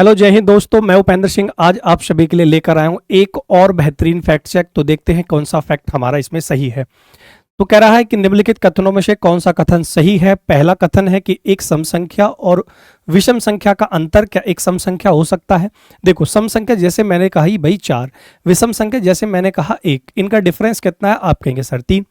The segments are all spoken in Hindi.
हेलो, जय हिंद दोस्तों। मैं उपेंद्र सिंह आज आप सभी के लिए लेकर आया हूं एक और बेहतरीन फैक्ट चेक। तो देखते हैं कौन सा फैक्ट हमारा इसमें सही है। तो कह रहा है कि निम्नलिखित कथनों में से कौन सा कथन सही है। पहला कथन है कि एक सम संख्या और विषम संख्या का अंतर क्या एक सम संख्या हो सकता है। देखो, सम संख्या जैसे मैंने कहा ही भाई 4, विषम संख्या जैसे मैंने कहा 1, इनका डिफरेंस कितना है आप कहेंगे सर 3।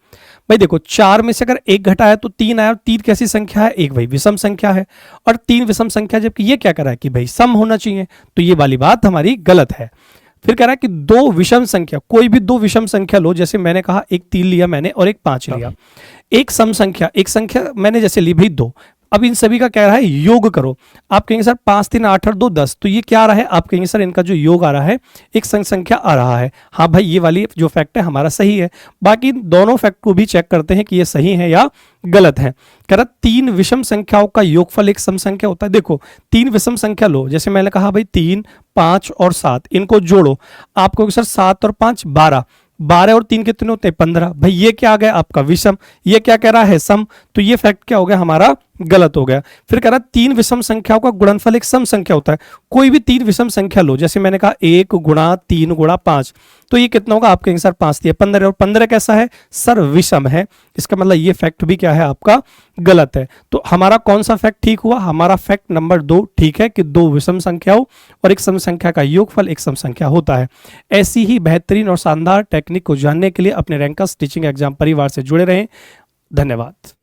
भाई देखो, 4 में से अगर 1 घटाया तो 3 आया। 3 कैसी संख्या है? एक भाई विषम संख्या है, और 3 विषम संख्या, जबकि ये क्या कर रहा है कि भाई सम होना चाहिए। तो ये वाली बात हमारी गलत है। फिर कह रहा है कि दो विषम संख्या, कोई भी दो विषम संख्या लो, जैसे मैंने कहा एक 3 लिया मैंने और एक 5 लिया। एक सम संख्या, एक संख्या मैंने जैसे ली भाई 2। अब इन सभी का कह रहा है योग करो। आप कहेंगे सर 5 3 8 और 2 10, तो ये क्या आ रहा है? आप कहेंगे सर इनका जो योग आ रहा है एक संग संख्या आ रहा है। हाँ भाई, ये वाली जो फैक्ट है हमारा सही है। बाकी दोनों फैक्ट को भी चेक करते हैं कि ये सही है या गलत है। कह रहा 3 विषम संख्याओं का योगफल एक सम संख्या होता है। देखो, 3 विषम संख्या लो, जैसे मैंने कहा भाई 3 5 और 7, इनको जोड़ो। आपको सर 7 और 5 12, 12 और 3 कितने होते हैं? 15। भाई ये क्या आ गया आपका विषम, ये क्या कह रहा है? सम। तो ये फैक्ट क्या हो गया हमारा? गलत हो गया। फिर कह रहा 3 विषम संख्याओं का गुणनफल एक सम संख्या होता है। कोई भी 3 विषम संख्या लो, जैसे मैंने कहा 1 गुणा 3 गुणा 5, तो ये कितना होगा? आप कहेंगे सर 5 दिया 15, और 15 कैसा है सर? विषम है। इसका मतलब ये फैक्ट भी क्या है आपका? गलत है। तो हमारा कौन सा फैक्ट ठीक हुआ? हमारा फैक्ट नंबर 2 ठीक है कि 2 विषम संख्याओं और एक सम संख्या का योगफल एक सम संख्या होता है। ऐसी ही बेहतरीन और शानदार टेक्निक को जानने के लिए अपने रैंकर्स टीचिंग एग्जाम परिवार से जुड़े रहें। धन्यवाद।